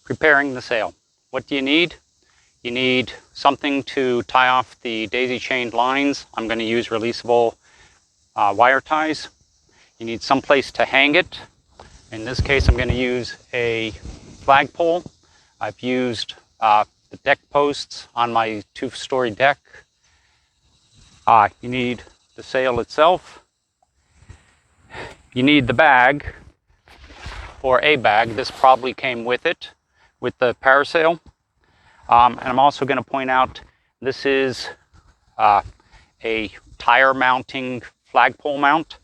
Preparing the sail. What do you need? You need something to tie off the daisy chained lines. I'm going to use releasable wire ties. You need some place to hang it. In this case, I'm going to use a flagpole. I've used the deck posts on my 2-story deck. You need the sail itself. You need the bag, or a bag. This probably came with it, with the parasail. And I'm also going to point out this is a tire mounting flagpole mount.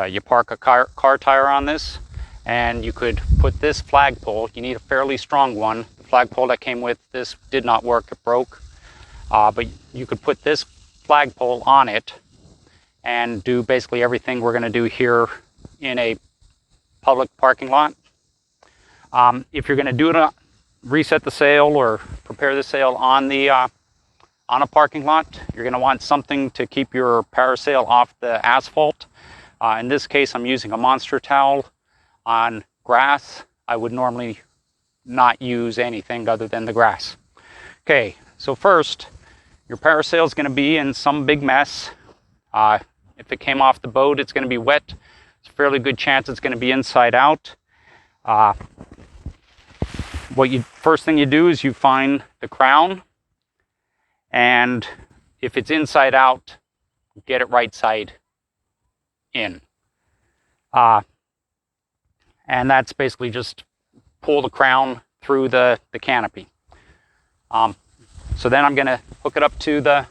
You park a car tire on this, and you could put this flagpole. You need a fairly strong one. The flagpole that came with this did not work, it broke. But you could put this flagpole on it and do basically everything we're going to do here in a public parking lot. If you're going to do it, reset the sail or prepare the sail on a parking lot, you're going to want something to keep your parasail off the asphalt. In this case, I'm using a monster towel on grass. I would normally not use anything other than the grass. Okay, so first, your parasail is going to be in some big mess. If it came off the boat, it's going to be wet. It's a fairly good chance it's going to be inside out. First thing you do is you find the crown, and if it's inside out, get it right side in. And that's basically just pull the crown through the canopy. So then I'm going to hook it up to the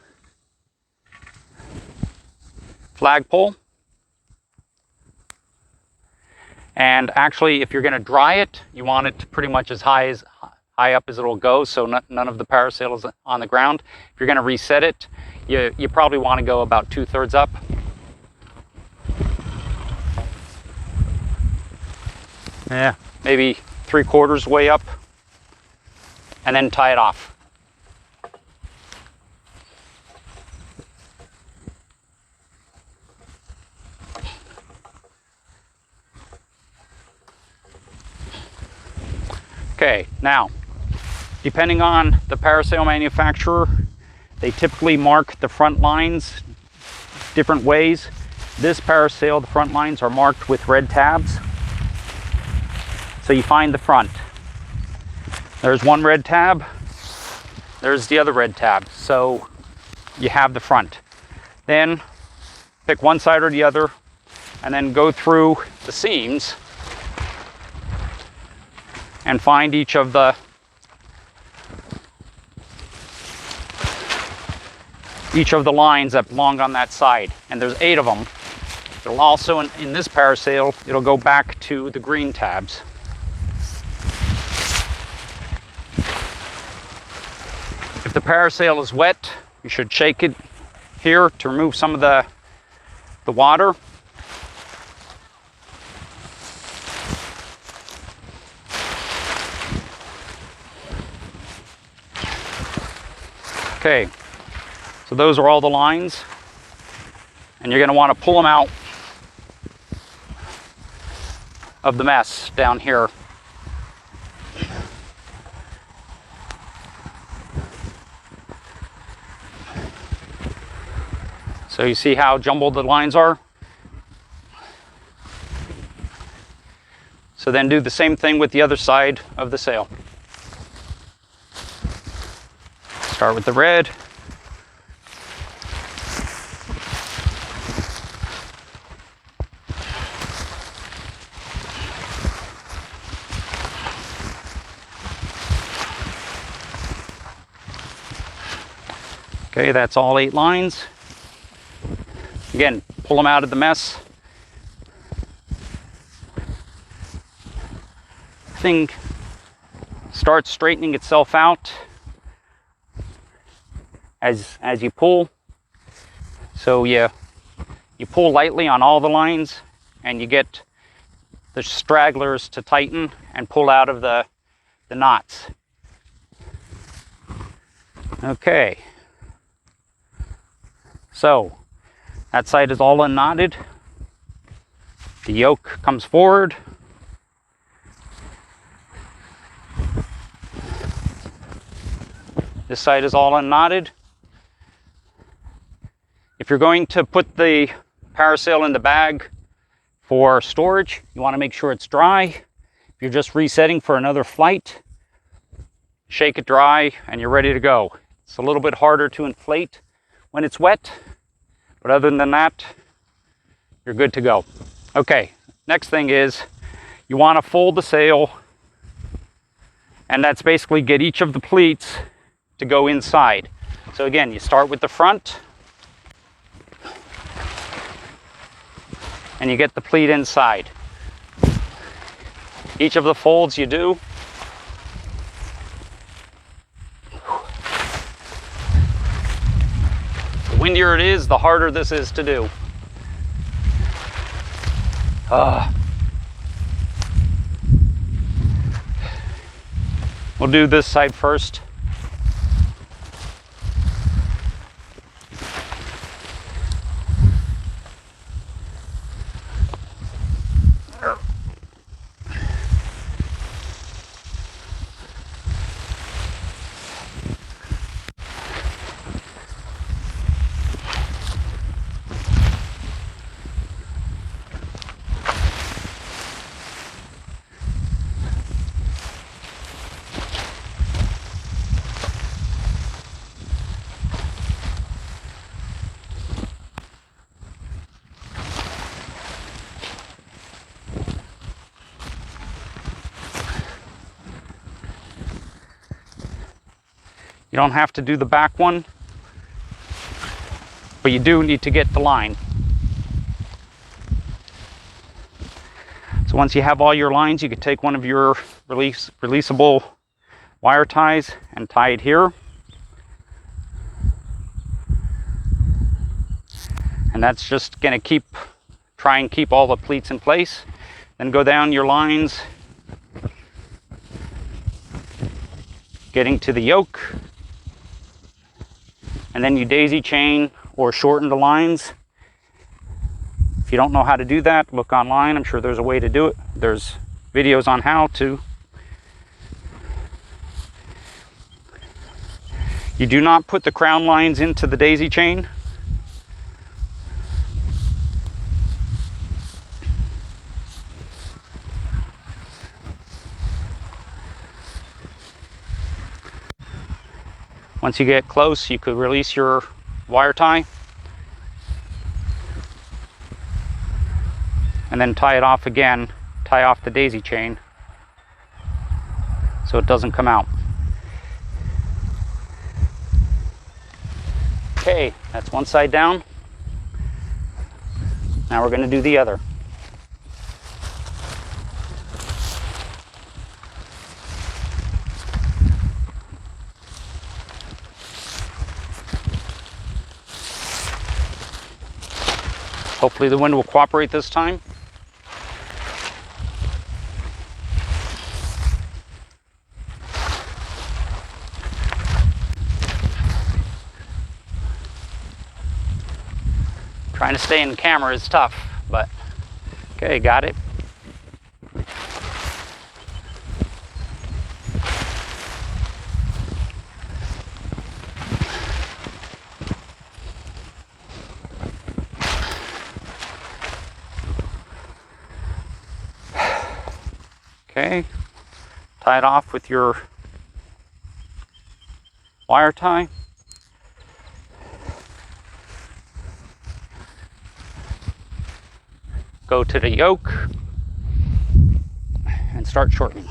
flagpole. And actually, if you're going to dry it, you want it pretty much as high up as it'll go, so none of the parasail is on the ground. If you're going to reset it, you probably want to go about 2/3 up. Yeah, maybe 3/4 way up, and then tie it off. Okay, now, depending on the parasail manufacturer, they typically mark the front lines different ways. This parasail, the front lines are marked with red tabs. So you find the front. There's one red tab. There's the other red tab. So you have the front. Then pick one side or the other, and then go through the seams and find each of the lines that belong on that side. And there's 8 of them. It'll also, in this parasail, it'll go back to the green tabs. If the parasail is wet, you should shake it here to remove some of the water. Okay, so those are all the lines, and you're going to want to pull them out of the mess down here. So you see how jumbled the lines are? So then do the same thing with the other side of the sail. Start with the red. Okay, that's all 8 lines. Again, pull them out of the mess. Thing starts straightening itself out as you pull. So you pull lightly on all the lines, and you get the stragglers to tighten and pull out of the knots. Okay. So that side is all unknotted. The yoke comes forward. This side is all unknotted. If you're going to put the parasail in the bag for storage, you want to make sure it's dry. If you're just resetting for another flight, shake it dry and you're ready to go. It's a little bit harder to inflate when it's wet, but other than that, you're good to go. Okay, next thing is you want to fold the sail, and that's basically get each of the pleats to go inside. So again, you start with the front, and you get the pleat inside. Each of the folds you do, the windier it is, the harder this is to do. We'll do this side first. You don't have to do the back one, but you do need to get the line. So once you have all your lines, you can take one of your releasable wire ties and tie it here. And that's just going to try and keep all the pleats in place. Then go down your lines, getting to the yoke. And then you daisy chain or shorten the lines. If you don't know how to do that, look online. I'm sure there's a way to do it. There's videos on how to. You do not put the crown lines into the daisy chain. Once you get close, you could release your wire tie and then tie it off again, tie off the daisy chain so it doesn't come out. Okay, that's one side down. Now we're going to do the other. Hopefully the wind will cooperate this time. Trying to stay in the camera is tough, but okay, got it. Okay, tie it off with your wire tie. Go to the yoke and start shortening.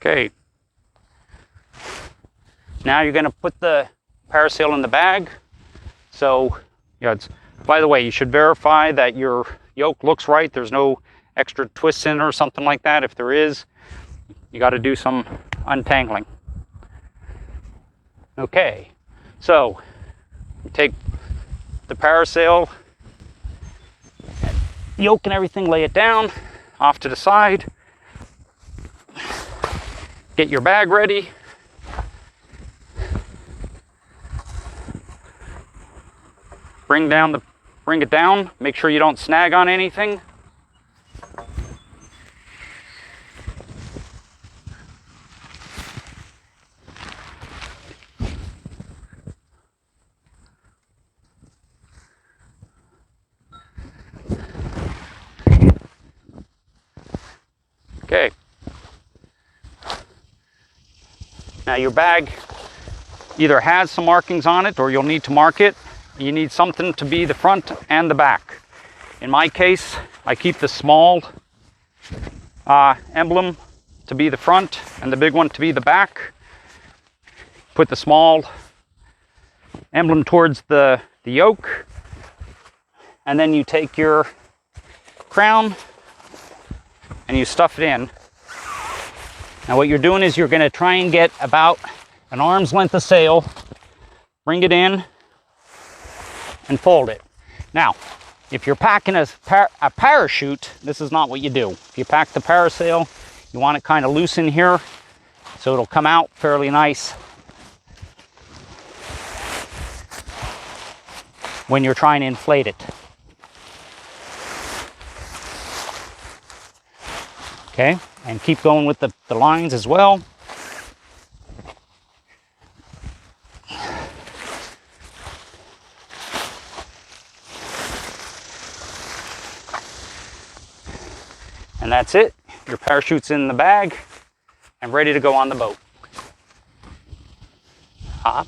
Okay, now you're going to put the parasail in the bag. So, it's By the way, you should verify that your yoke looks right. There's no extra twists in it or something like that. If there is, you got to do some untangling. Okay, so you take the parasail, yoke and everything, lay it down off to the side. Get your bag ready. Bring it down. Make sure you don't snag on anything. Okay. Now your bag either has some markings on it or you'll need to mark it. You need something to be the front and the back. In my case, I keep the small emblem to be the front and the big one to be the back. Put the small emblem towards the yoke, and then you take your crown and you stuff it in. Now what you're doing is you're going to try and get about an arm's length of sail, bring it in, and fold it. Now, if you're packing a parachute, this is not what you do. If you pack the parasail, you want it kind of loose in here so it'll come out fairly nice when you're trying to inflate it. Okay, and keep going with the lines as well. And that's it. Your parachute's in the bag and ready to go on the boat. Hop.